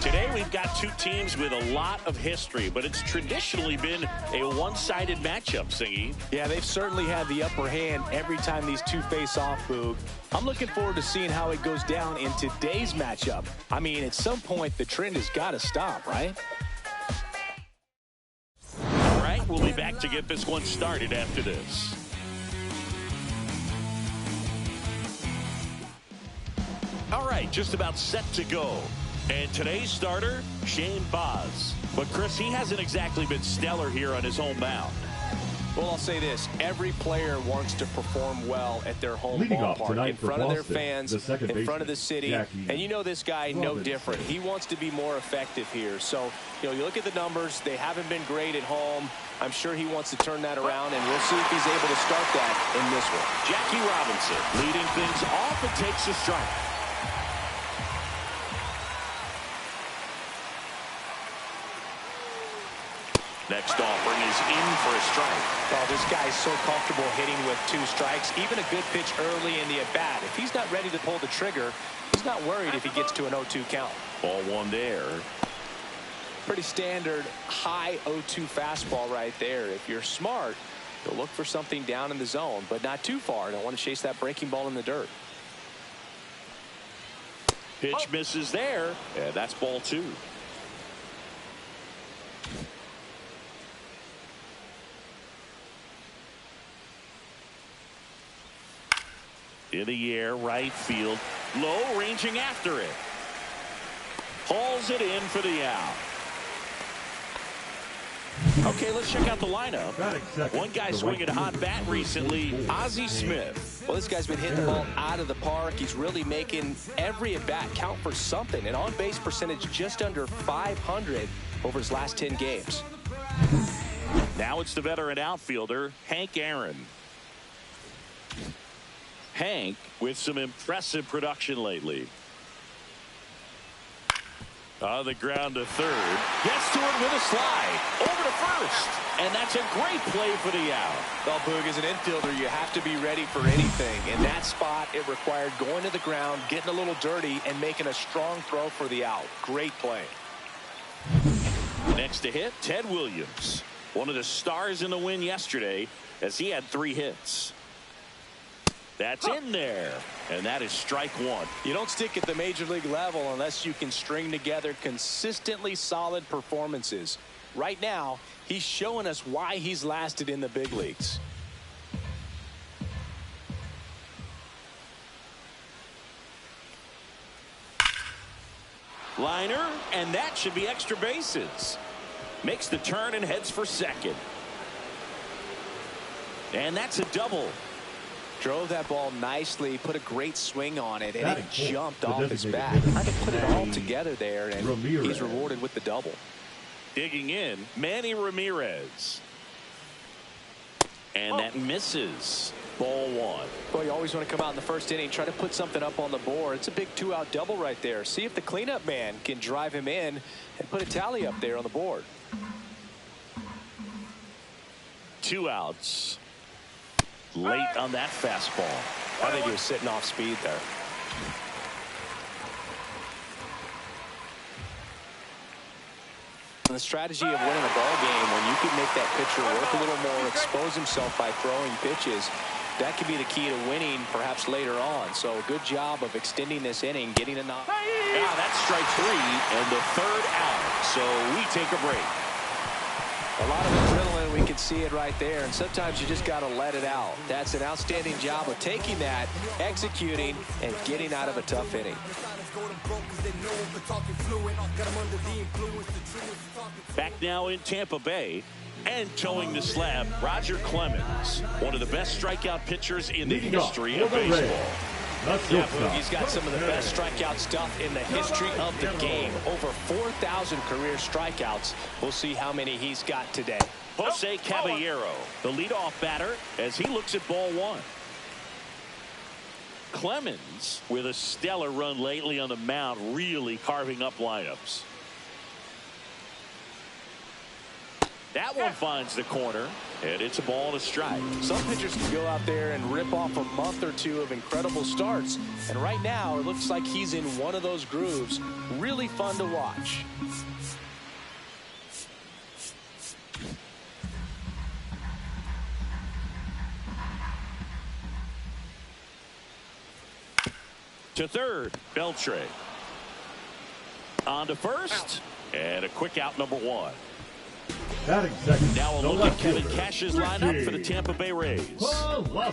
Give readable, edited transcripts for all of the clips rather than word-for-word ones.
Today we've got two teams with a lot of history, but it's traditionally been a one-sided matchup, Singy. Yeah, they've certainly had the upper hand every time these two face off, Boog. I'm looking forward to seeing how it goes down in today's matchup. I mean, at some point, the trend has got to stop, right? All right, we'll be back to get this one started after this. All right, just about set to go. And today's starter, Shane Baz. But, Chris, he hasn't exactly been stellar here on his home mound. Well, I'll say this. Every player wants to perform well at their home ballpark, in front of their fans, in front of the city. And you know this guy no different. He wants to be more effective here. So, you look at the numbers. They haven't been great at home. I'm sure he wants to turn that around, and we'll see if he's able to start that in this one. Jackie Robinson leading things off and takes a strike. Next offering is in for a strike. Oh, this guy's so comfortable hitting with 2 strikes. Even a good pitch early in the at-bat. If he's not ready to pull the trigger, he's not worried if he gets to an 0-2 count. Ball 1 there. Pretty standard high 0-2 fastball right there. If you're smart, you'll look for something down in the zone, but not too far. Don't want to chase that breaking ball in the dirt. Pitch misses there, and that's ball 2. In the air, right field. Low, ranging after it. Hauls it in for the out. Okay, let's check out the lineup. One guy swinging a hot bat recently, Ozzie Smith. Well, this guy's been hitting the ball out of the park. He's really making every at-bat count for something. An on-base percentage just under 500 over his last 10 games. Now it's the veteran outfielder, Hank Aaron. Hank with some impressive production lately. On the ground to third. Gets to it with a slide. Over to first. And that's a great play for the out. Well, Boog, as an infielder, you have to be ready for anything. In that spot, it required going to the ground, getting a little dirty, and making a strong throw for the out. Great play. Next to hit, Ted Williams. One of the stars in the win yesterday as he had 3 hits. That's in there, and that is strike 1. You don't stick at the major league level unless you can string together consistently solid performances. Right now, he's showing us why he's lasted in the big leagues. Liner, and that should be extra bases. Makes the turn and heads for second. And that's a double. Drove that ball nicely, put a great swing on it, and it jumped off his bat. Kind of put it all together there, and he's rewarded with the double. Digging in, Manny Ramirez. And that misses. Ball 1. Boy, you always want to come out in the first inning, try to put something up on the board. It's a big 2-out double right there. See if the cleanup man can drive him in and put a tally up there on the board. 2 outs. Late on that fastball. I think he was sitting off speed there. The strategy of winning a ball game, when you can make that pitcher work a little more, expose himself by throwing pitches, that could be the key to winning perhaps later on. So good job of extending this inning, getting a knock. Yeah, that's strike 3 and the 3rd out. So we take a break. A lot of adrenaline, we can see it right there, and sometimes you just got to let it out. That's an outstanding job of taking that, executing, and getting out of a tough inning. Back now in Tampa Bay, and towing the slab, Roger Clemens, one of the best strikeout pitchers in the history of baseball. Yeah, he's got some of the best strikeout stuff in the history of the game. Over 4,000 career strikeouts. We'll see how many he's got today. Jose Caballero, the leadoff batter, as he looks at ball 1. Clemens, with a stellar run lately on the mound, really carving up lineups. That one finds the corner, and it's a ball and a strike. Some pitchers can go out there and rip off a month or two of incredible starts. And right now, it looks like he's in one of those grooves. Really fun to watch. To third, Beltre. On to first, and a quick out, number one. Now a look at Kevin Cash's lineup for the Tampa Bay Rays.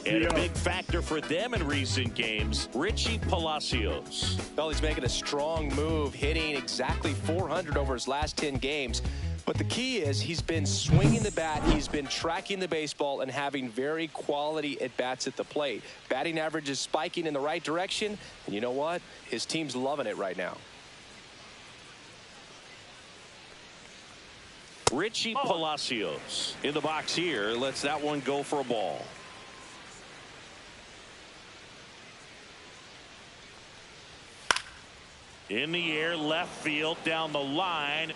And a big factor for them in recent games, Richie Palacios. Well, he's making a strong move, hitting exactly 400 over his last 10 games. But the key is he's been swinging the bat, he's been tracking the baseball, and having very quality at-bats at the plate. Batting average is spiking in the right direction, and you know what? His team's loving it right now. Richie Palacios in the box here, lets that one go for a ball. In the air, left field, down the line.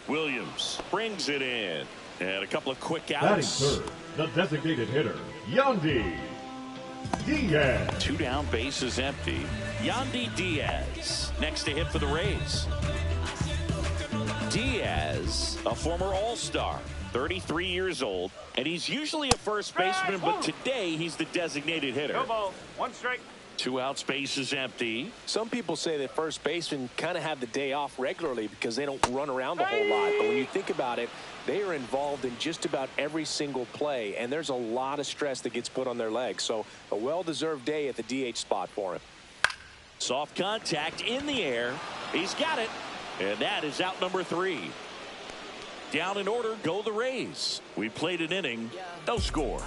Williams brings it in, and a couple of quick outs. Batting third, the designated hitter, Yandy Diaz. 2 down, bases empty. Yandy Diaz next to hit for the Rays. Diaz, a former All-Star, 33 years old, and he's usually a first baseman, but today he's the designated hitter. No ball, 1 strike. 2 outs, bases empty. Some people say that first basemen kind of have the day off regularly because they don't run around a whole lot. But when you think about it, they are involved in just about every single play, and there's a lot of stress that gets put on their legs. So a well-deserved day at the DH spot for him. Soft contact in the air. He's got it. And that is out number 3. Down in order go the Rays. We played an inning. No score.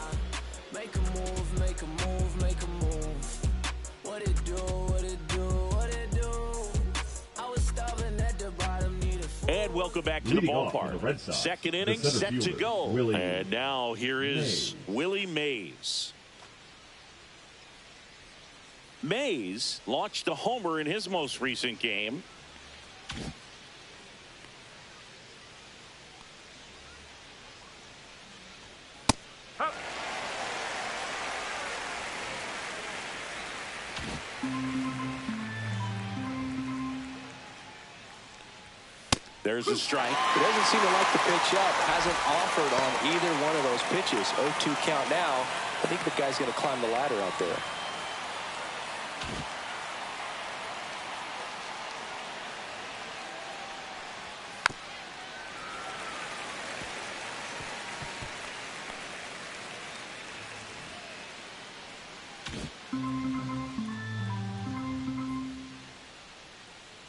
Make a move, make a move, make a move. What it do, what it do, what it do. I was stopping at the bottom, need a and welcome back to the ballpark. Red Sox, second inning set to go. And now here is Willie Mays. Mays launched a homer in his most recent game. There's a strike. He doesn't seem to like the pitch up. Hasn't offered on either one of those pitches. 0-2 count now. I think the guy's going to climb the ladder out there.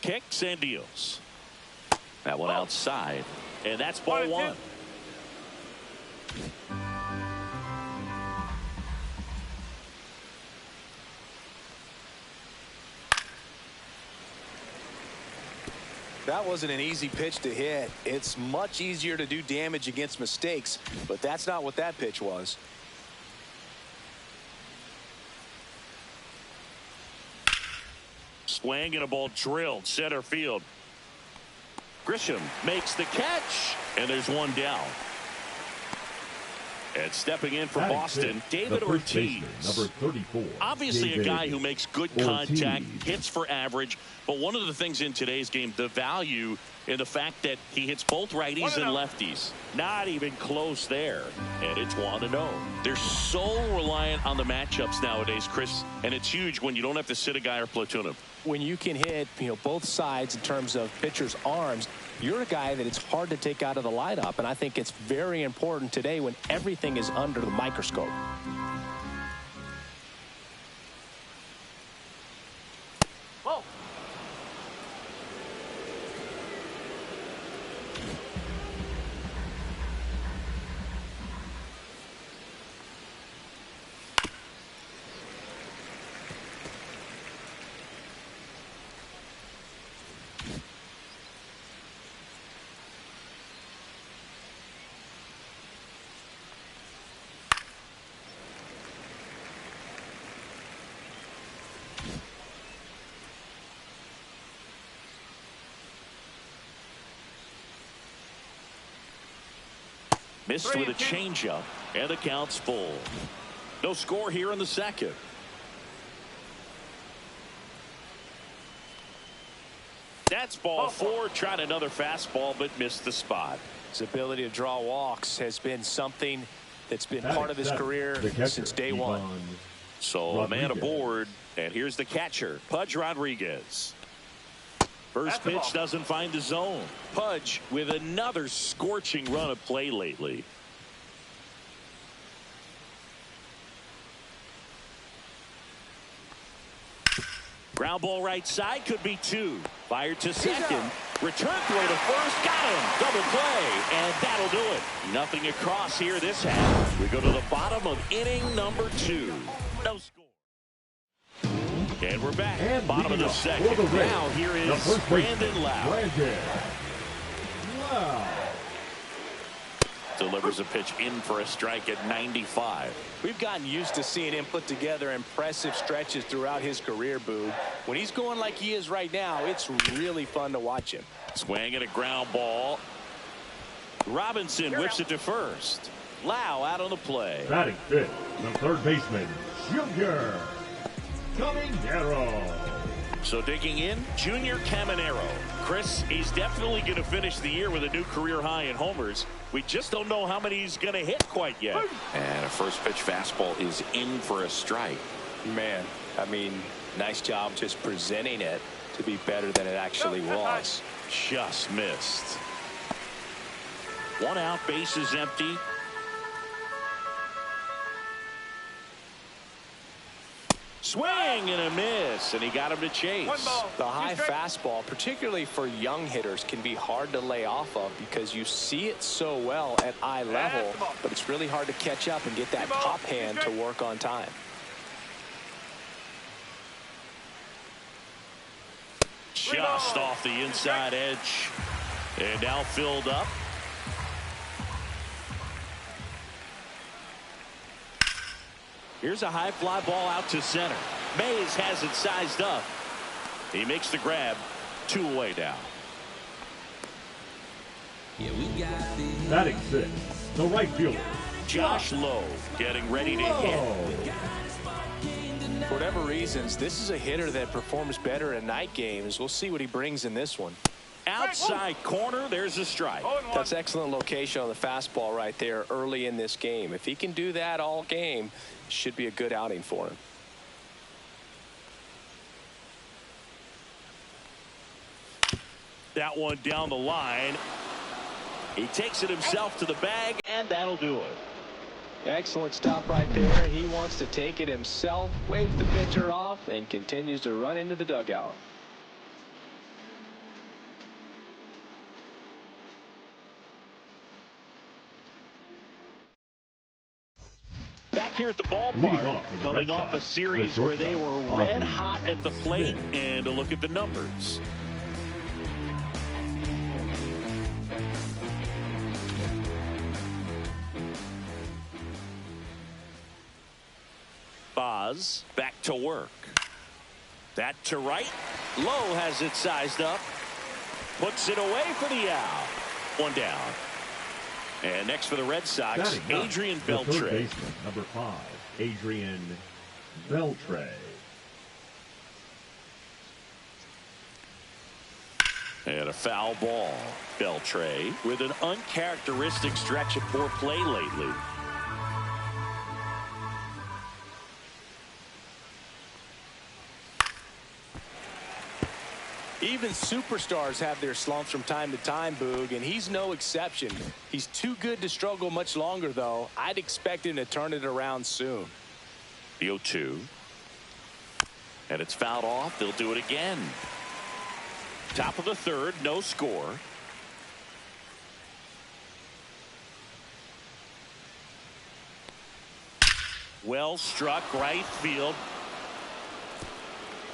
Kicks and deals. That one outside, and that's ball 1. That wasn't an easy pitch to hit. It's much easier to do damage against mistakes, but that's not what that pitch was. Swing and a ball drilled center field. Grisham makes the catch, and there's one down. And stepping in for Boston, David Ortiz. Number 34. Obviously a guy who makes good contact, hits for average, but one of the things in today's game, the value in the fact that he hits both righties and lefties. Not even close there. And it's 1-0. They're so reliant on the matchups nowadays, Chris, and it's huge when you don't have to sit a guy or platoon him. When you can hit, both sides in terms of pitchers' arms, you're a guy that it's hard to take out of the lineup, and I think it's very important today when everything is under the microscope. Ball. Missed with a changeup, and the count's full. No score here in the second. That's ball 4. Tried another fastball, but missed the spot. His ability to draw walks has been something that's been part of his career since day one. So a man aboard, and here's the catcher, Pudge Rodriguez. First pitch doesn't find the zone. Pudge with another scorching run of play lately. Ground ball right side, could be 2. Fired to second. Return throw to first. Got him. Double play. And that'll do it. Nothing across here this half. We go to the bottom of inning number 2. No score. And we're back. And bottom of the second. Now here is Brandon Lau. Delivers a pitch in for a strike at 95. We've gotten used to seeing him put together impressive stretches throughout his career, Boog. When he's going like he is right now, it's really fun to watch him. Swing and a ground ball. Robinson whips it to first. Lau out on the play. Batting fifth, the third baseman, Junior Caminero. So digging in, Junior Caminero. Chris, he's definitely going to finish the year with a new career high in homers. We just don't know how many he's going to hit quite yet. And a first pitch fastball is in for a strike. Man, I mean, nice job just presenting it to be better than it actually was. Just missed. 1 out, base is empty. Swing and a miss, and he got him to chase. The high fastball, particularly for young hitters, can be hard to lay off of because you see it so well at eye level, but it's really hard to catch up and get that top hand to work on time. Just off the inside edge, and now filled up. Here's a high fly ball out to center. Mays has it sized up. He makes the grab. 2 away down. Batting sixth, the right fielder, Josh Lowe getting ready to hit. For whatever reasons, this is a hitter that performs better in night games. We'll see what he brings in this one. Outside corner, there's a strike. That's excellent location on the fastball right there early in this game. If he can do that all game, should be a good outing for him. That one down the line. He takes it himself to the bag, and that'll do it. Excellent stop right there. He wants to take it himself, waves the pitcher off, and continues to run into the dugout. Back here at the ballpark, coming off a series where they were red hot at the plate, and a look at the numbers. Boz back to work. That to right. Lowe has it sized up. Puts it away for the out. 1 down. And next for the Red Sox, Adrian Beltre. Number 5, Adrian Beltre. And a foul ball. Beltre with an uncharacteristic stretch of poor play lately. Even superstars have their slumps from time to time, Boog, and he's no exception. He's too good to struggle much longer, though. I'd expect him to turn it around soon. The 0-2. And it's fouled off. They'll do it again. Top of the third, no score. Well struck, right field.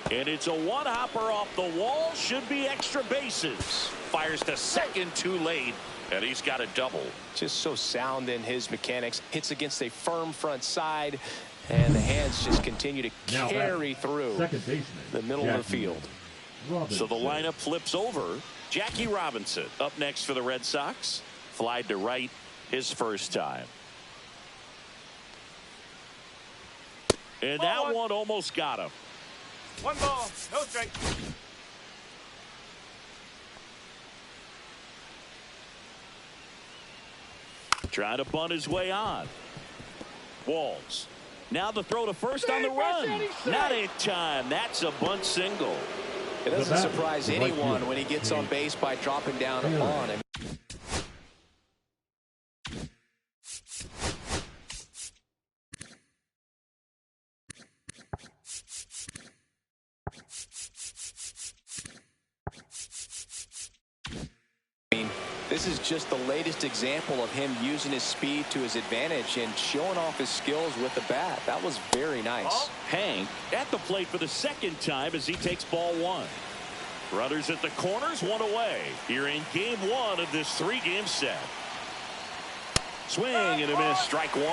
And it's a one-hopper off the wall. Should be extra bases. Fires to second too late. And he's got a double. Just so sound in his mechanics. Hits against a firm front side. And the hands just continue to carry through the middle of the field. So the lineup flips over. Jackie Robinson up next for the Red Sox. Flied to right. his first time. And that one almost got him. 1 ball, no strike. Trying to bunt his way on. Walls. Now the throw to first on the run. Not in time. That's a bunt single. It doesn't surprise anyone when he gets on base by dropping down on him. This is just the latest example of him using his speed to his advantage and showing off his skills with the bat. That was very nice. Hank at the plate for the second time as he takes ball 1. Runners at the corners, 1 away. Here in game 1 of this 3-game set. Swing and a miss, strike 1.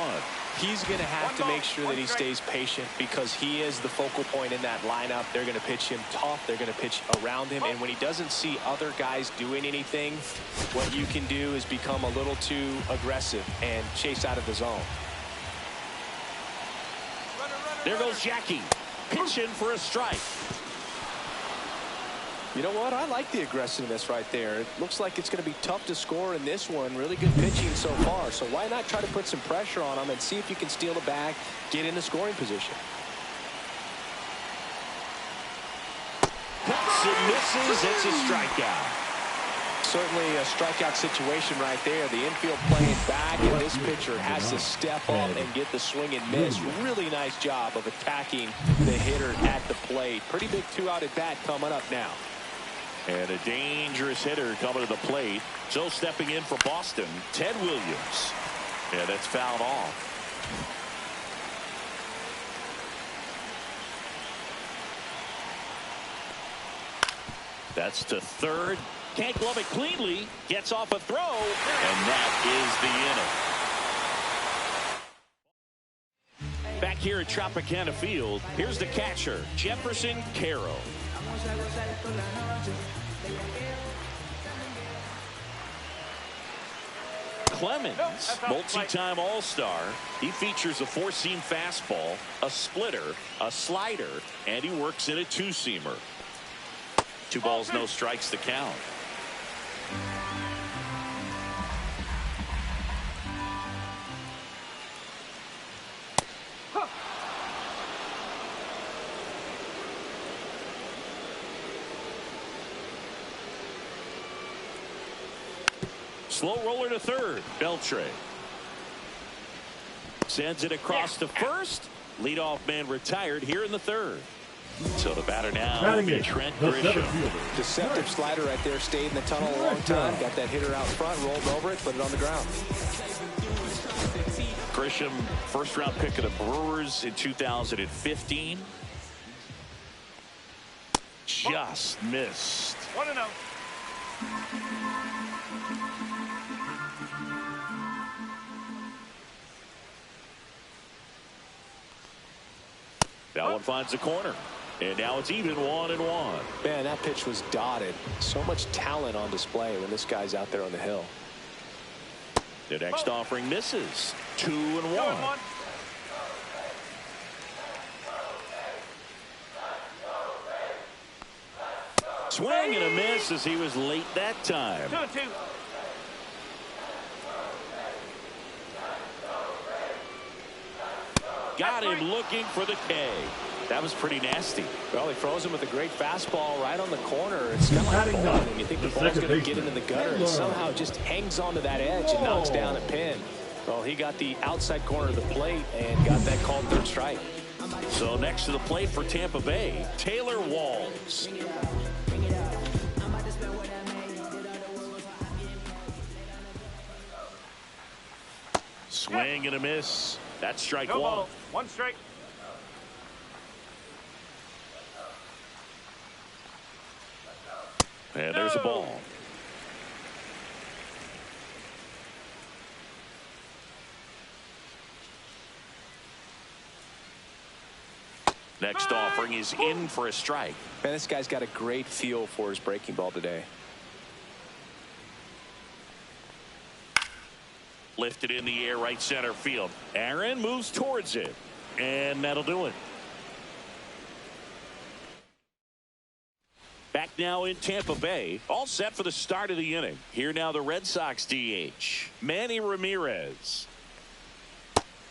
He's going to have to make sure that he stays patient because he is the focal point in that lineup. They're going to pitch him tough. They're going to pitch around him. And when he doesn't see other guys doing anything, what you can do is become a little too aggressive and chase out of the zone. There goes Jackie. Pitching for a strike. You know what? I like the aggressiveness right there. It looks like it's going to be tough to score in this one. Really good pitching so far. So why not try to put some pressure on him and see if you can steal the bag, get in the scoring position. Cuts and misses. It's a strikeout. Certainly a strikeout situation right there. The infield playing back, and this pitcher has to step up and get the swing and miss. Really nice job of attacking the hitter at the plate. Pretty big 2-out at bat coming up now. And a dangerous hitter coming to the plate. So stepping in for Boston, Ted Williams. And that's fouled off. That's to third. Can't glove it cleanly. Gets off a throw. And that is the inning. Back here at Tropicana Field, here's the catcher, Jefferson Carroll. Clemens, multi-time All-Star. He features a 4-seam fastball, a splitter, a slider, and he works in a 2-seamer. 2 balls, no strikes to count. Slow roller to third. Beltre sends it across to first. Leadoff man retired here in the 3rd. So the batter now will be Trent Grisham. Deceptive slider right there. Stayed in the tunnel a long time. Got that hitter out front. Rolled over it. Put it on the ground. Grisham, first-round pick of the Brewers in 2015. Just missed. 1-0. That one finds the corner. And now it's even 1-1. Man, that pitch was dotted. So much talent on display when this guy's out there on the hill. The next offering misses. 2-1. Swing and a miss as he was late that time. 2-2. Got him looking for the K. That was pretty nasty. Well, he throws him with a great fastball right on the corner. It's kind of like bowling. You think the ball's going to get into the gutter, and somehow it just hangs onto that edge and knocks down a pin. Well, he got the outside corner of the plate and got that called 3rd strike. So next to the plate for Tampa Bay, Taylor Walls. Swing and a miss. That's strike 1. 1 strike. And there's a ball. Next offering is in for a strike. Man, this guy's got a great feel for his breaking ball today. Lifted in the air, right center field. Aaron moves towards it, and that'll do it. Back now in Tampa Bay, all set for the start of the inning. Here now the Red Sox DH, Manny Ramirez.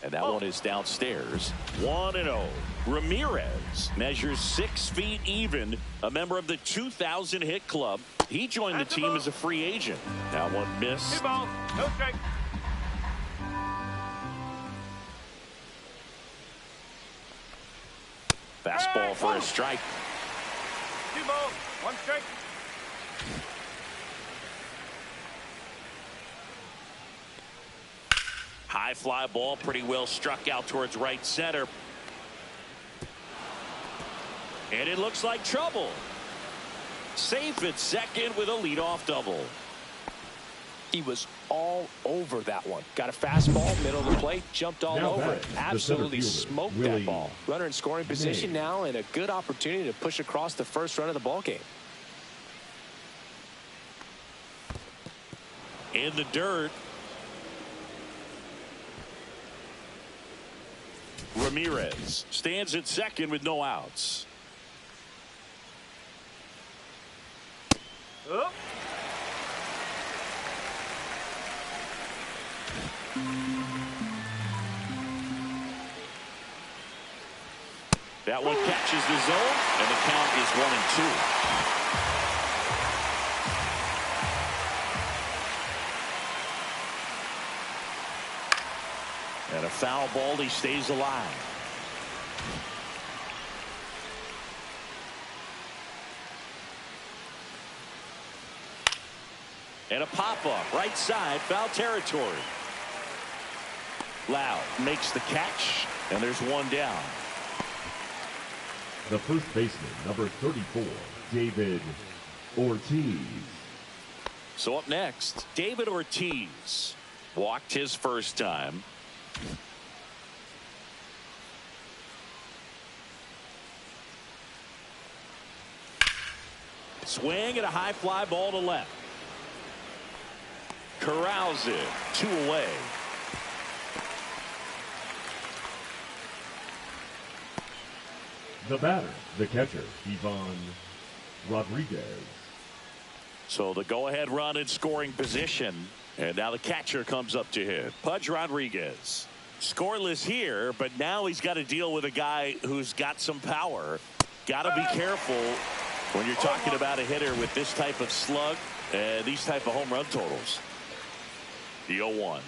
And that one is downstairs. 1-0. Ramirez measures 6 feet even, a member of the 2000 hit club. He joined the team as a free agent. That one missed. 2 balls, no strike. Fastball for a strike. 2 balls, 1 strike. High fly ball, pretty well struck out towards right center. And it looks like trouble. Safe at second with a leadoff double. He was all over that one. Got a fastball, middle of the plate, jumped all over it. Absolutely smoked that ball. Runner in scoring position now, and a good opportunity to push across the first run of the ball game. In the dirt. Ramirez stands at second with no outs. Oh. That one catches the zone, and the count is 1-2. And a foul ball, he stays alive. And a pop-up, right side, foul territory. Lau makes the catch, and there's one down. The first baseman, number 34, David Ortiz. So up next, David Ortiz. Walked his first time. Swing and a high fly ball to left. Corrals it, 2 away. The batter, the catcher, Ivan Rodriguez. So the go-ahead run in scoring position. And now the catcher comes up to hit. Pudge Rodriguez. Scoreless here, but now he's got to deal with a guy who's got some power. Got to be careful when you're talking about a hitter with this type of slug and these type of home run totals. The 0-1.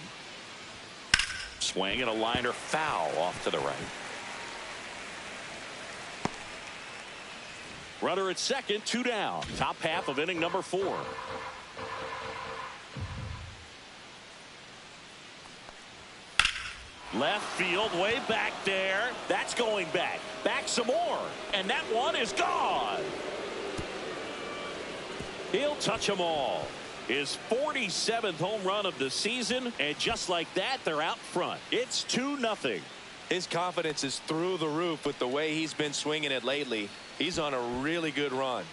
Swing and a liner foul off to the right. Runner at second, 2 down. Top half of inning number 4. Left field, way back there. That's going back. Back some more. And that one is gone. He'll touch them all. His 47th home run of the season. And just like that, they're out front. It's 2-0. His confidence is through the roof with the way he's been swinging it lately. He's on a really good run.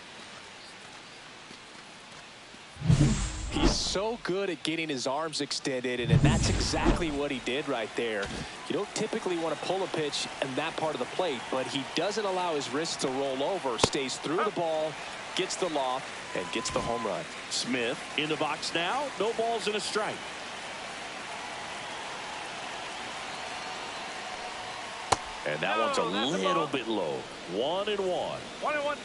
He's so good at getting his arms extended, and that's exactly what he did right there. You don't typically want to pull a pitch in that part of the plate, but he doesn't allow his wrists to roll over, stays through the ball, gets the loft, and gets the home run. Smith in the box now. No balls and a strike. And that one's a little bit low. 1-1. 1-1.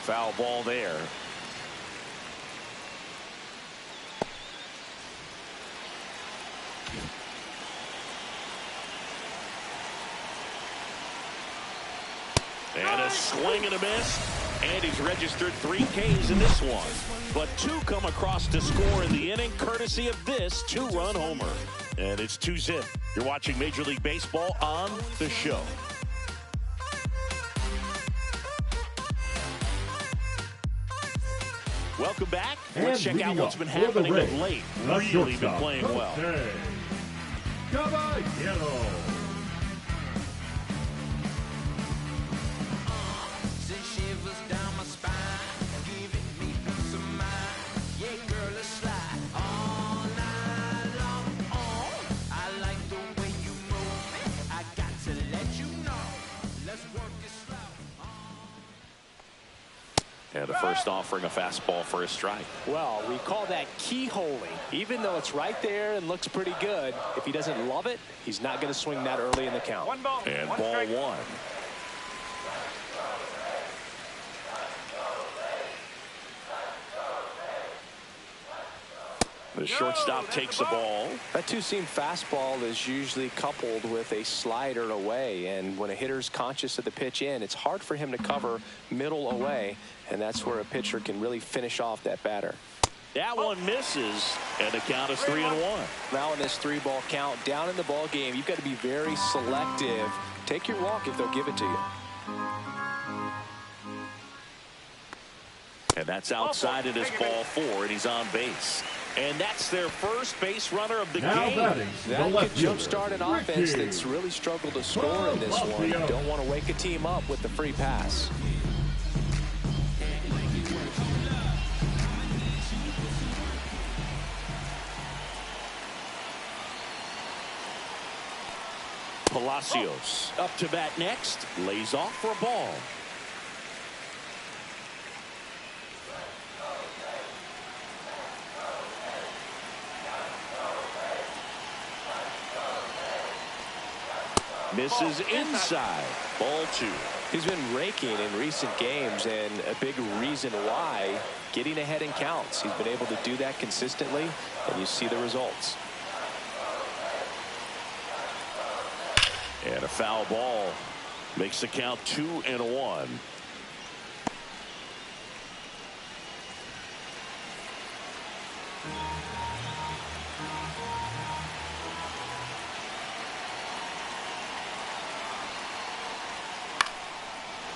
Foul ball there. And a swing and a miss. And he's registered 3 Ks in this one. But 2 come across to score in the inning, courtesy of this 2-run homer. And it's 2-zip. You're watching Major League Baseball on The Show. Welcome back. Let's check out what's been happening of late. Really been playing well. Caballero. Since she was The first offering a fastball for a strike. Well, we call that keyholing. Even though it's right there and looks pretty good, if he doesn't love it, he's not going to swing that early in the count. One ball. And One ball strike. one. The shortstop takes the ball. That two-seam fastball is usually coupled with a slider away, and when a hitter's conscious of the pitch in, it's hard for him to cover middle away, and that's where a pitcher can really finish off that batter. That one misses, and the count is 3-1. Now in this 3-ball count, down in the ball game, you've got to be very selective. Take your walk if they'll give it to you. And that's outside it is ball 4, and he's on base. And that's their first base runner of the game. That could jumpstart an offense that's really struggled to score in this one. You don't want to wake a team up with the free pass. Palacios up to bat next, lays off for a ball. Misses inside. Ball 2. He's been raking in recent games, and a big reason why, getting ahead in counts. He's been able to do that consistently, and you see the results. And a foul ball makes the count 2-1.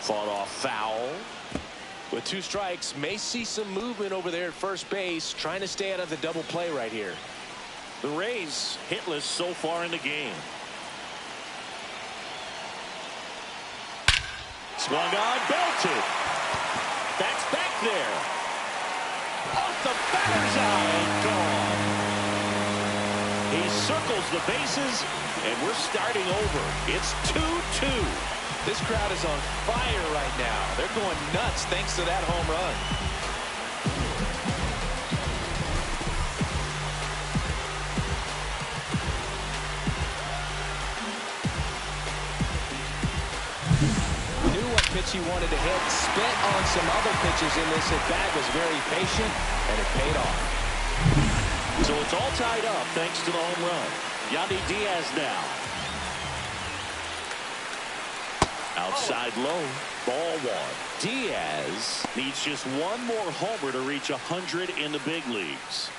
Fought off foul. With 2 strikes, may see some movement over there at first base, trying to stay out of the double play right here. The Rays hitless so far in the game. Swung on, belted. That's back there. Off the batter's eye and gone. He circles the bases, and we're starting over. It's 2-2. This crowd is on fire right now. They're going nuts thanks to that home run. Knew what pitch he wanted to hit. Spent on some other pitches in this at-bat. Was very patient, and it paid off. So it's all tied up thanks to the home run. Yandy Diaz now. Outside low, ball 1. Diaz needs just one more homer to reach 100 in the big leagues.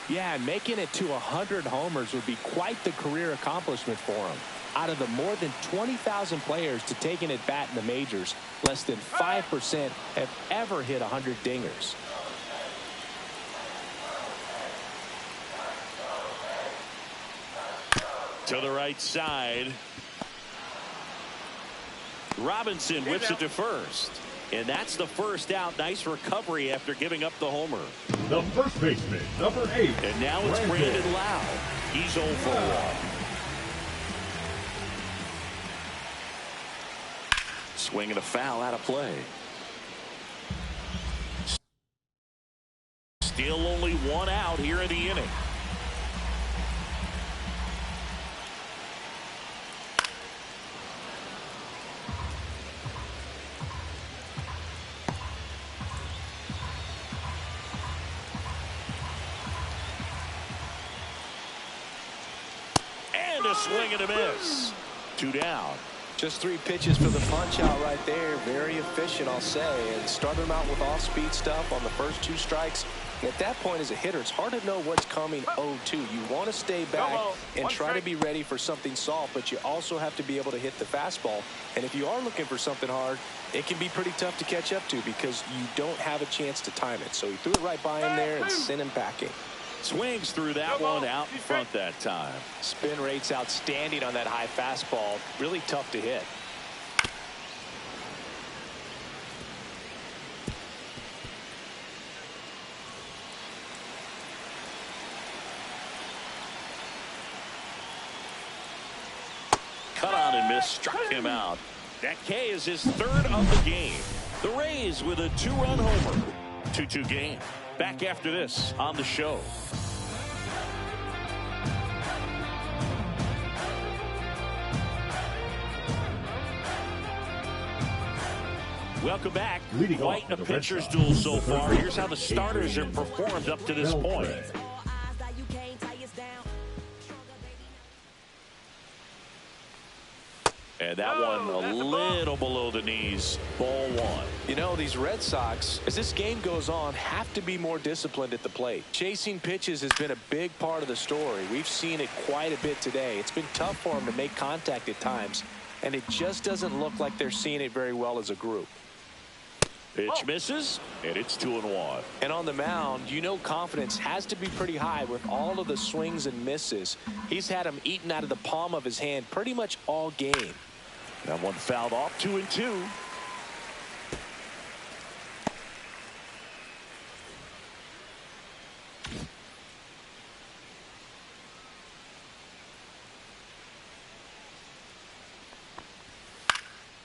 Yeah, making it to 100 homers would be quite the career accomplishment for him. Out of the more than 20,000 players to take an at-bat in the majors, less than 5% have ever hit 100 dingers. To the right side. Robinson whips it to first. And that's the first out. Nice recovery after giving up the homer. The first baseman, number 8. And now it's Brandon Lau. He's 0 for 1. Swinging a foul out of play. Still only 1 out here in the inning. A swing and a miss. 2 down. Just 3 pitches for the punch out right there. Very efficient, I'll say. And start him out with off-speed stuff on the first 2 strikes. And at that point as a hitter, it's hard to know what's coming 0-2. You want to stay back and try to be ready for something soft, but you also have to be able to hit the fastball. And if you are looking for something hard, it can be pretty tough to catch up to because you don't have a chance to time it. So he threw it right by him there and sent him packing. Swings through that one out in front that time. Spin rate's outstanding on that high fastball. Really tough to hit. Cut on and miss, struck him out. That K is his 3rd of the game. The Rays with a 2-run homer. 2-2 game. Back after this on the show. Welcome back. Quite a pitcher's duel so far. Here's how the starters have performed up to this point. And that one a little below the knees. Ball one. You know, these Red Sox, as this game goes on, have to be more disciplined at the plate. Chasing pitches has been a big part of the story. We've seen it quite a bit today. It's been tough for them to make contact at times, and it just doesn't look like they're seeing it very well as a group. Pitch misses, and it's 2-1. And on the mound, you know confidence has to be pretty high with all of the swings and misses. He's had them eaten out of the palm of his hand pretty much all game. That one fouled off. 2-2.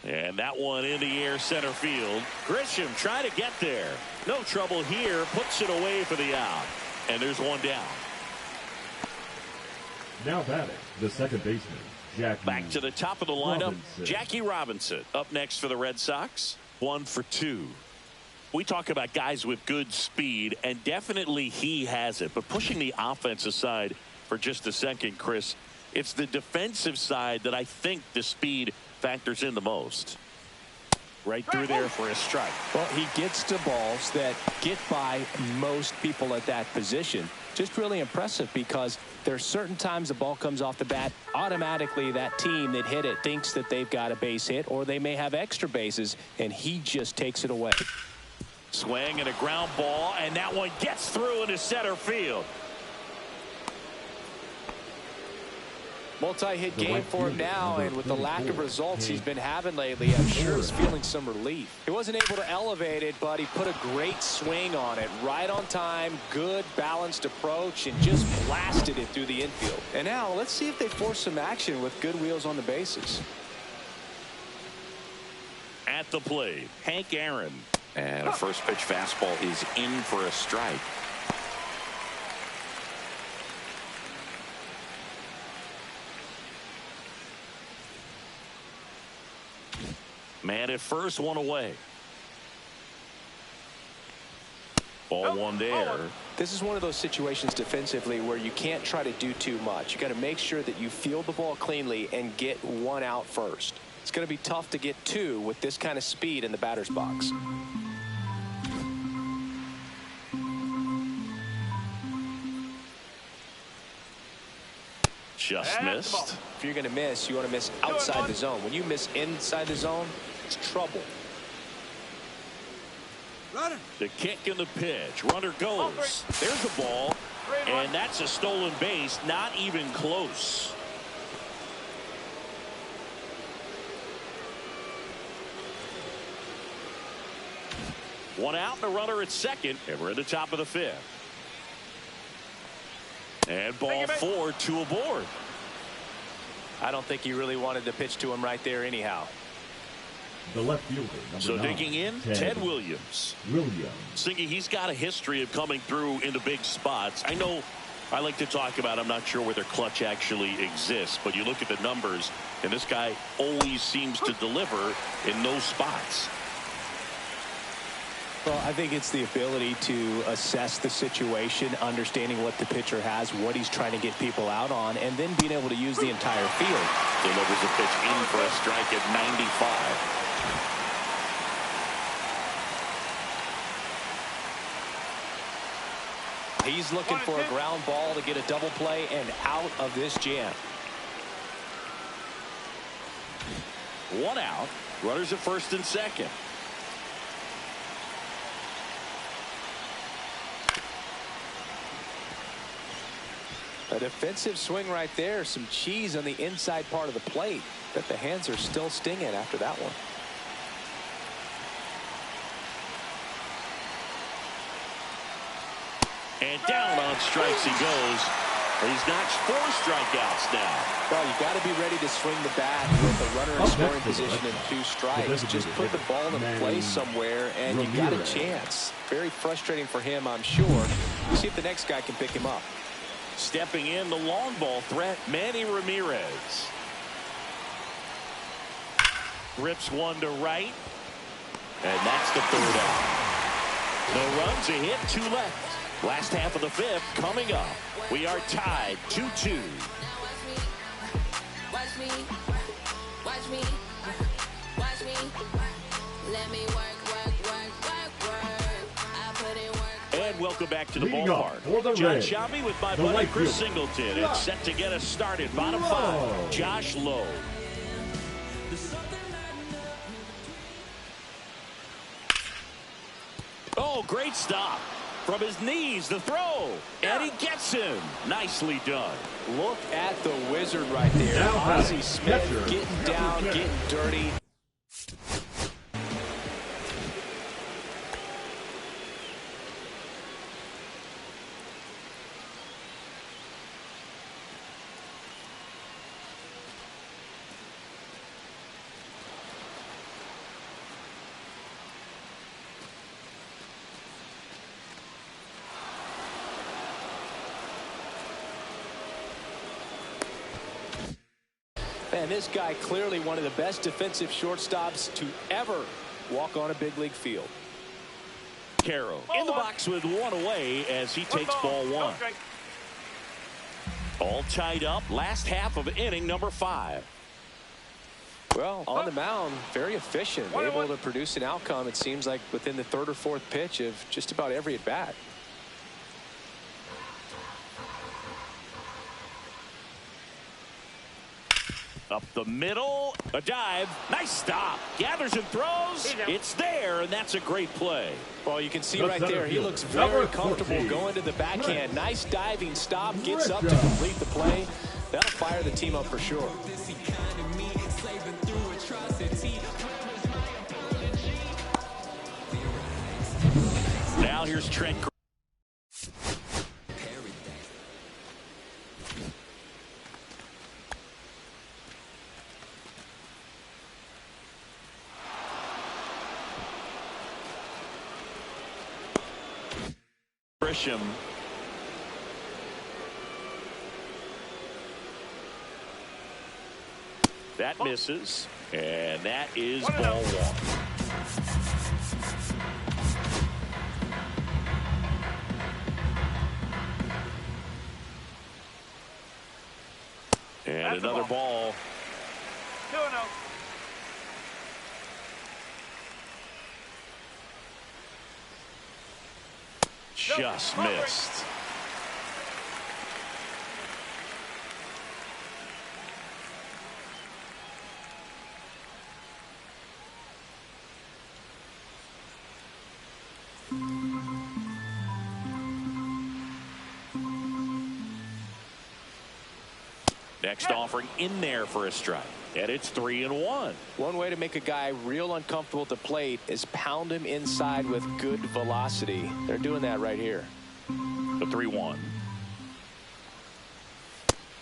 And that one in the air center field. Grisham trying to get there. No trouble here. Puts it away for the out. And there's one down. Now batting, the second baseman, Jackie. Back to the top of the lineup, Jackie Robinson. Up next for the Red Sox. 1 for 2. We talk about guys with good speed, and definitely he has it. But pushing the offense aside for just a second, Chris, it's the defensive side that I think the speed factors in the most. Right through there for a strike. Well, he gets to balls that get by most people at that position. Just really impressive because there are certain times the ball comes off the bat, automatically that team that hit it thinks that they've got a base hit, or they may have extra bases, and he just takes it away. Swing and a ground ball, and that one gets through into center field. Multi-hit game for him now, and with the lack of results he's been having lately, I'm sure he's feeling some relief. He wasn't able to elevate it, but he put a great swing on it. Right on time, good balanced approach, and just blasted it through the infield. And now let's see if they force some action with good wheels on the bases. At the plate, Hank Aaron. And a first pitch fastball is in for a strike. Man at first, one away. Ball one there. This is one of those situations defensively where you can't try to do too much. You got to make sure that you field the ball cleanly and get one out first. It's going to be tough to get two with this kind of speed in the batter's box. Just missed. If you're going to miss, you want to miss outside the zone. When you miss inside the zone, it's trouble. Runner. The kick and the pitch. Runner goes. There's a ball. And that's a stolen base. Not even close. One out and a runner at second. And we're at the top of the fifth. And ball 4, 2 aboard. I don't think he really wanted to pitch to him right there anyhow. The left fielder, so 9, digging in, Ted Williams. Singy, he's got a history of coming through into big spots. I know I like to talk about, I'm not sure whether clutch actually exists, but you look at the numbers, and this guy always seems to deliver in those spots. Well, I think it's the ability to assess the situation, understanding what the pitcher has, what he's trying to get people out on, and then being able to use the entire field. Delivers a pitch in for a strike at 95. He's looking for a ground ball to get a double play and out of this jam. One out. Runners at first and second. A defensive swing right there. Some cheese on the inside part of the plate. But the hands are still stinging after that one. And down on strikes he goes. He's notched 4 strikeouts now. Well, you got to be ready to swing the bat with a runner in scoring position and 2 strikes. Just put the ball in play somewhere, and you got a chance. Very frustrating for him, I'm sure. See if the next guy can pick him up. Stepping in, the long ball threat, Manny Ramirez. Rips one to right. And that's the 3rd out. No runs, a hit, 2 left. Last half of the 5th coming up. We are tied 2-2. Watch me, watch me, watch me. Let me work. I put in work. And welcome back to the ballpark. John Shelby with my buddy Chris Singleton. It's set to get us started. Bottom 5, Josh Lowe. Oh, great stop. From his knees, the throw. And he gets him. Nicely done. Look at the wizard right there. Ozzie Smith getting down, getting dirty. Man, this guy clearly one of the best defensive shortstops to ever walk on a big league field. Carroll in the box with 1 away as he takes ball 1. All tied up. Last half of inning number 5. Well, on the mound, very efficient, able to produce an outcome, it seems like, within the 3rd or 4th pitch of just about every at bat. Up the middle, a dive, nice stop, gathers and throws, it's there, and that's a great play. Well, you can see right there, he looks very comfortable going to the backhand. Nice diving stop, gets up to complete the play. That'll fire the team up for sure. Now here's Trent. Grisham. That misses, and that is ball 1. And another ball. 2-0. Just missed. Next offering in there for a strike. And it's 3-1. One way to make a guy real uncomfortable at the plate is pound him inside with good velocity. They're doing that right here. The 3-1.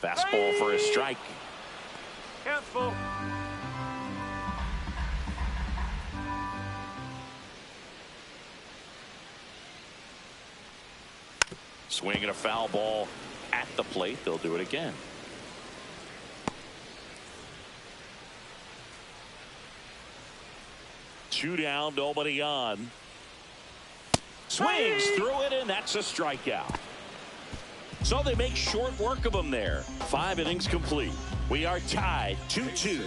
Fastball for a strike. Count's full. Swinging a foul ball at the plate. They'll do it again. Two down, nobody on. Swings through it, and that's a strikeout. So they make short work of him there. 5 innings complete. We are tied 2-2.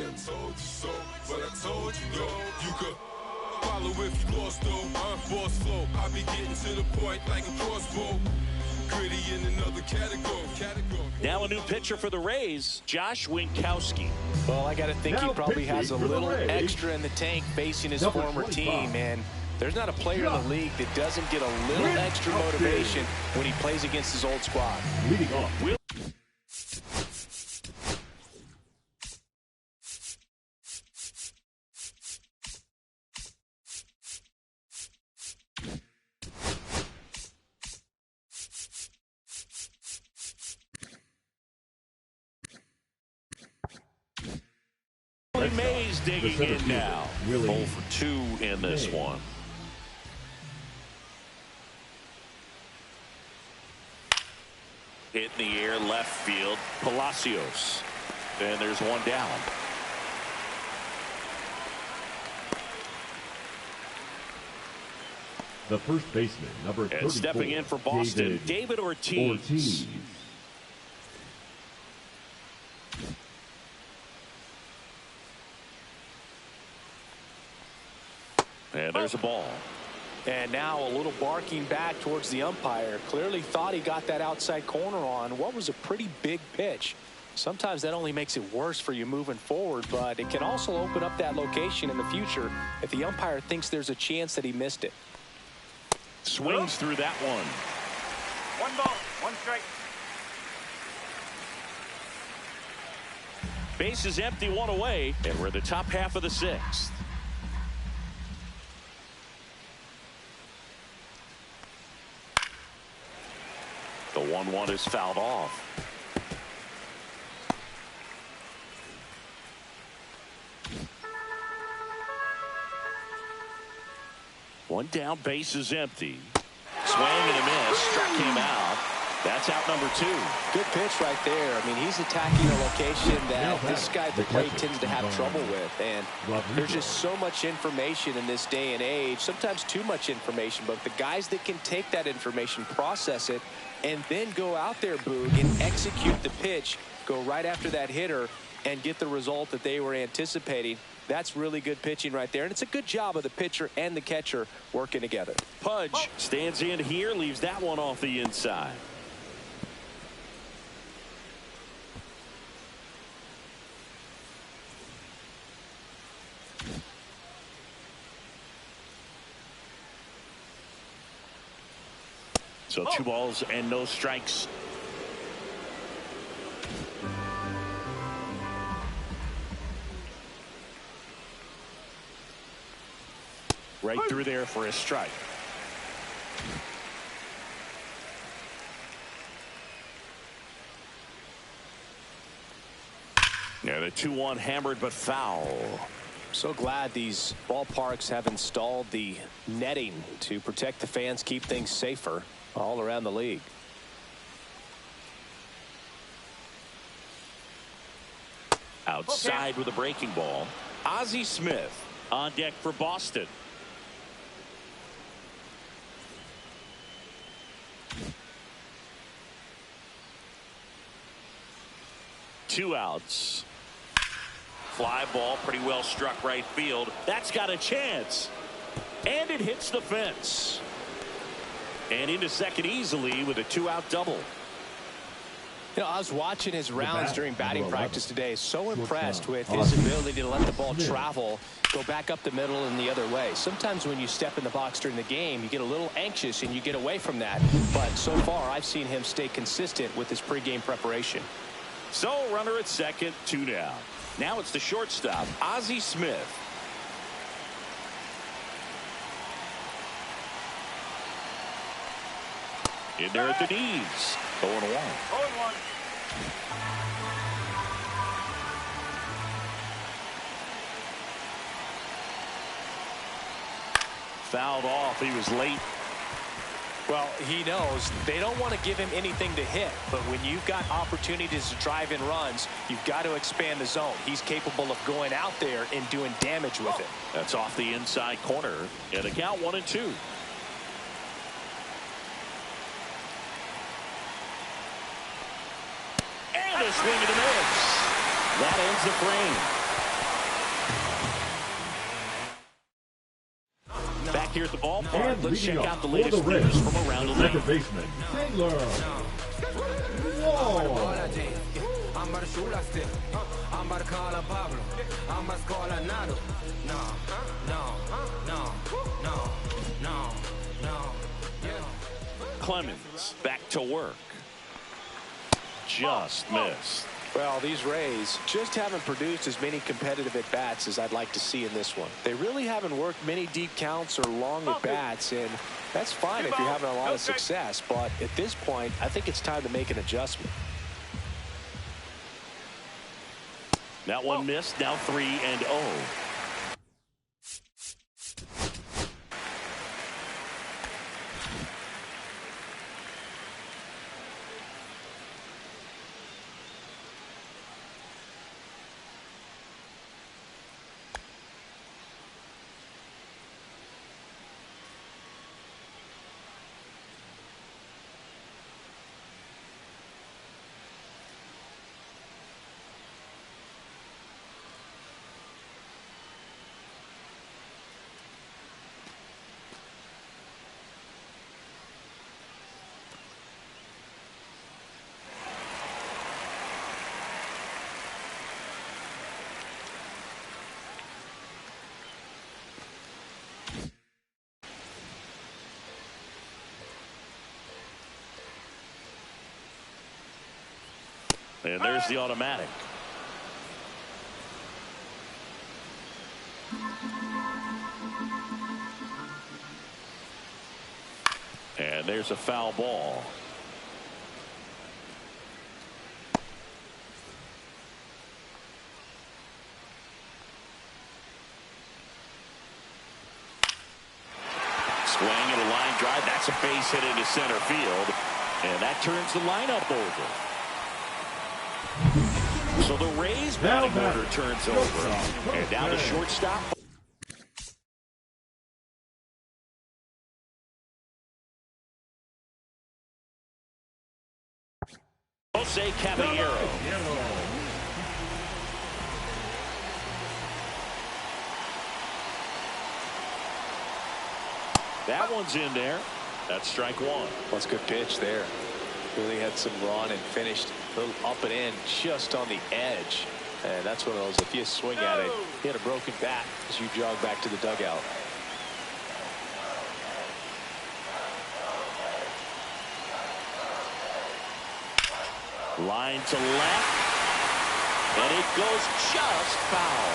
Now a new pitcher for the Rays, Josh Winkowski. Well, I got to think he probably has a little extra in the tank facing his former team, and there's not a player in the league that doesn't get a little extra motivation when he plays against his old squad. Leading off. Willie Mays digging in now. 0 for 2 in this one. Hit in the air, left field, Palacios. And there's one down. The first baseman, number 34. And stepping in for Boston, David Ortiz. And there's a ball. And now a little barking back towards the umpire. Clearly thought he got that outside corner on what was a pretty big pitch. Sometimes that only makes it worse for you moving forward, but it can also open up that location in the future if the umpire thinks there's a chance that he missed it. Swings through that one. 1 ball, 1 strike. Base is empty, 1 away, and we're in the top half of the 6th. The 1-1 is fouled off. One down, base is empty. Swing and a miss, struck him out. That's out number 2. Good pitch right there. I mean, he's attacking a location that this guy at the plate tends to have trouble with. And there's just so much information in this day and age, sometimes too much information. But the guys that can take that information, process it, and then go out there, Boog, and execute the pitch, go right after that hitter, and get the result that they were anticipating. That's really good pitching right there. And it's a good job of the pitcher and the catcher working together. Pudge stands in here, leaves that one off the inside. So 2 balls and no strikes. Right through there for a strike. Yeah, the 2-1 hammered but foul. So glad these ballparks have installed the netting to protect the fans, keep things safer all around the league. Outside with a breaking ball. Ozzie Smith on deck for Boston. Two outs. Fly ball pretty well struck right field. That's got a chance. And it hits the fence. And into second easily with a 2-out double. You know, I was watching his rounds during batting practice today. So impressed with his ability to let the ball travel, go back up the middle and the other way. Sometimes when you step in the box during the game, you get a little anxious and you get away from that. But so far, I've seen him stay consistent with his pregame preparation. So runner at second, 2 down. Now it's the shortstop, Ozzie Smith. In there at the knees. 0-1. 0-1. Fouled off. He was late. Well, he knows they don't want to give him anything to hit, but when you've got opportunities to drive in runs, you've got to expand the zone. He's capable of going out there and doing damage with it. That's off the inside corner. And a count 1-2. And a swing and a miss. That ends the frame. Back here at the ballpark, let's check out the latest news from around the league. Second baseman, Taylor. Whoa. Clemens back to work. Just missed. Well, these Rays just haven't produced as many competitive at-bats as I'd like to see in this one. They really haven't worked many deep counts or long at-bats, and that's fine if you're having a lot of success. But at this point, I think it's time to make an adjustment. That one missed. Now 3-0. And there's the automatic. And there's a foul ball. Swing and a line drive. That's a base hit into center field. And that turns the lineup over. So the Rays batting order turns over. And down to shortstop. Jose Caballero. That one's in there. That's strike one. That's a good pitch there. Really had some run and finished a little up and in just on the edge. And that's one of those, if you swing at it, hit a broken bat as you jog back to the dugout. Line to left. And it goes just foul.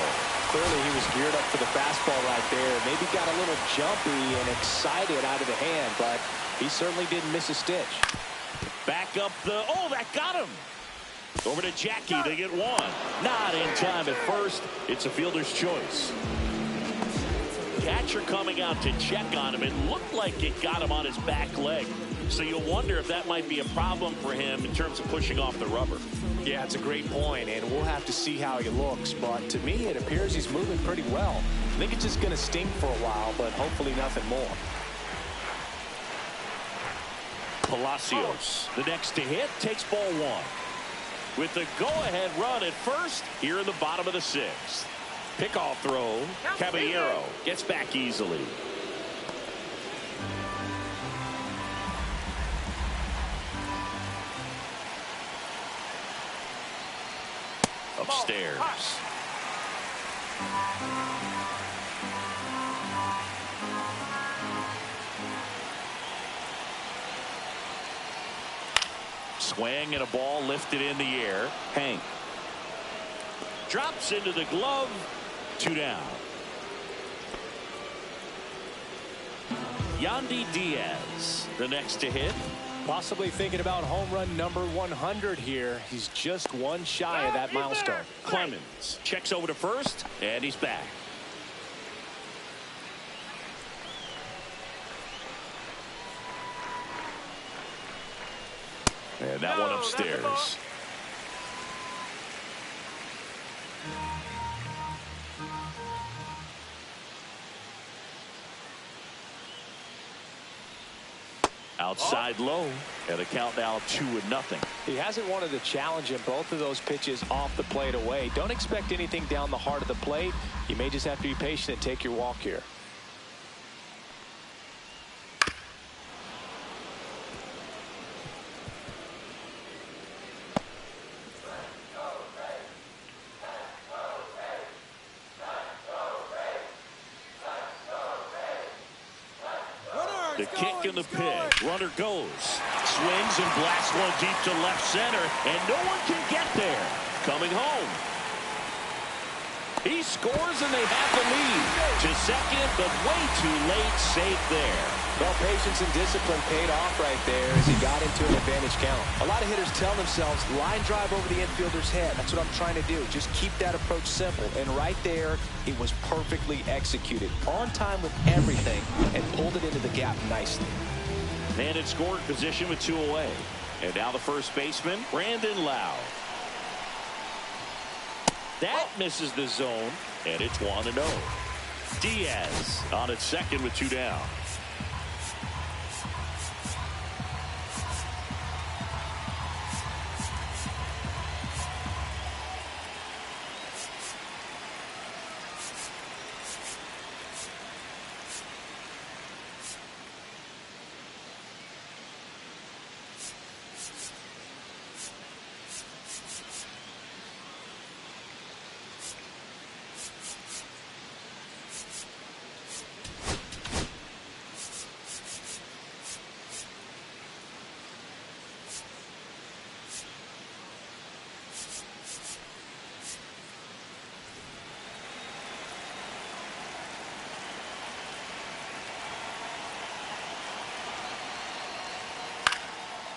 Clearly he was geared up for the fastball right there. Maybe got a little jumpy and excited out of the hand, but he certainly didn't miss a stitch. Back up the, oh, that got him. Over to Jackie to get one. Not in time at first. It's a fielder's choice. Catcher coming out to check on him. It looked like it got him on his back leg. So you'll wonder if that might be a problem for him in terms of pushing off the rubber. Yeah, it's a great point, and we'll have to see how he looks. But to me, it appears he's moving pretty well. I think it's just going to sting for a while, but hopefully nothing more. Palacios, the next to hit, takes ball one. With the go-ahead run at first here in the bottom of the sixth. Pickoff throw. Caballero gets back easily. Upstairs. Swing and a ball lifted in the air. Hank drops into the glove. 2 down. Yandy Diaz, the next to hit. Possibly thinking about home run number 100 here. He's just one shy of that milestone. Clemens checks over to first, and he's back. And that one upstairs. Outside low, and a count now 2-0. He hasn't wanted to challenge in both of those pitches off the plate away. Don't expect anything down the heart of the plate. You may just have to be patient and take your walk here. The kick and the pitch. Runner goes. Swings and blasts one deep to left center. And no one can get there. Coming home. He scores and they have the lead. To second, but way too late. Safe there. Well, patience and discipline paid off right there as he got into an advantage count. A lot of hitters tell themselves, line drive over the infielder's head. That's what I'm trying to do. Just keep that approach simple. And right there, it was perfectly executed. On time with everything and pulled it into the gap nicely. Man in scoring position with 2 away. And now the first baseman, Brandon Lau. That misses the zone, and it's 1-0. Diaz on at second with 2 down.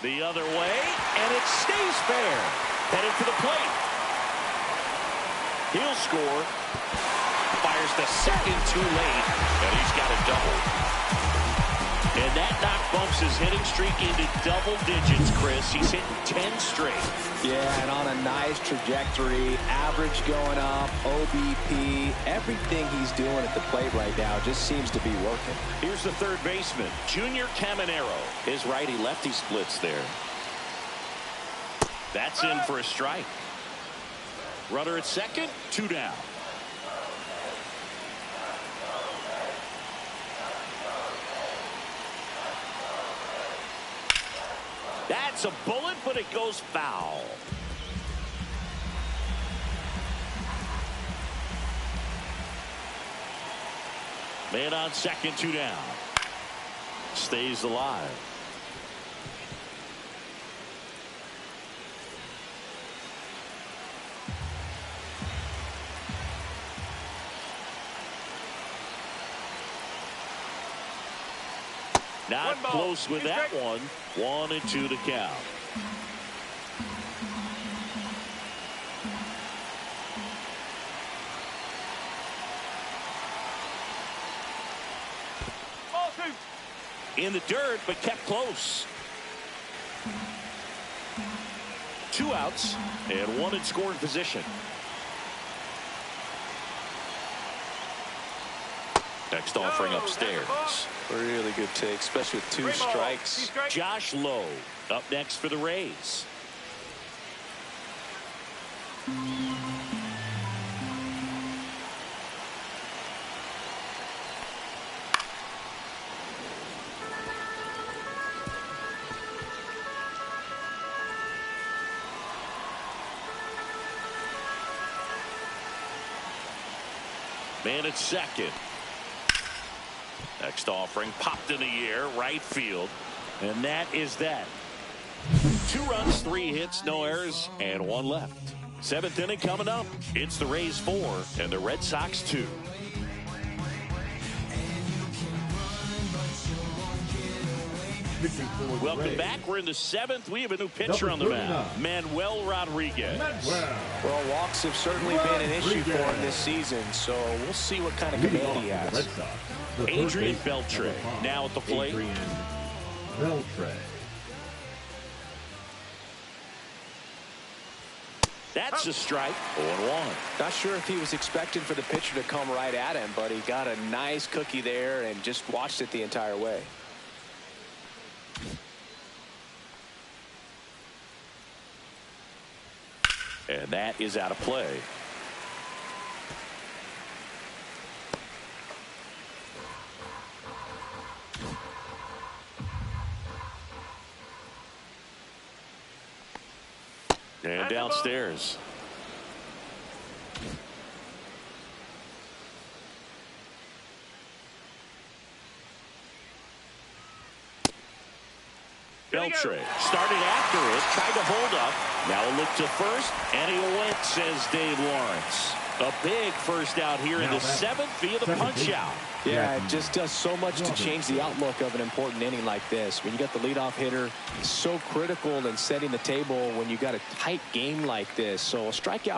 The other way, and it stays fair. Headed for the plate. He'll score. Fires the second too late, and he's got a double. And that knock bumps his hitting streak into double digits, Chris. He's hitting 10 straight. Yeah, and on a nice trajectory. Average going up, OBP. Everything he's doing at the plate right now just seems to be working. Here's the third baseman, Junior Caminero. His righty-lefty splits there. That's in for a strike. Runner at second, 2 down. That's a bullet, but it goes foul. Man on second, 2 down. Stays alive. Not close with that one. 1-2 to count. In the dirt, but kept close. 2 outs and 1 in scoring position. Next offering upstairs. Really good take, especially with 2 strikes. Josh Lowe up next for the Rays. Man at second. Next offering popped in the air, right field. And that is that. 2 runs, 3 hits, no errors, and 1 left. 7th inning coming up. It's the Rays 4 and the Red Sox 2. Welcome back. We're in the 7th. We have a new pitcher on the mound, Manuel Rodriguez. Well, walks have certainly been an issue for him this season, so we'll see what kind of command he has. Adrian Beltre now at the plate. That's a strike. 0-1. Not sure if he was expecting for the pitcher to come right at him, but he got a nice cookie there and just watched it the entire way. And that is out of play. And downstairs. Beltre started after it, tried to hold up. Now a look to first, and he went, says Dave Lawrence. A big first out here in the 7th via the punch out. Yeah, it just does so much to change the outlook of an important inning like this. When you got the leadoff hitter, so critical in setting the table when you got a tight game like this. So a strikeout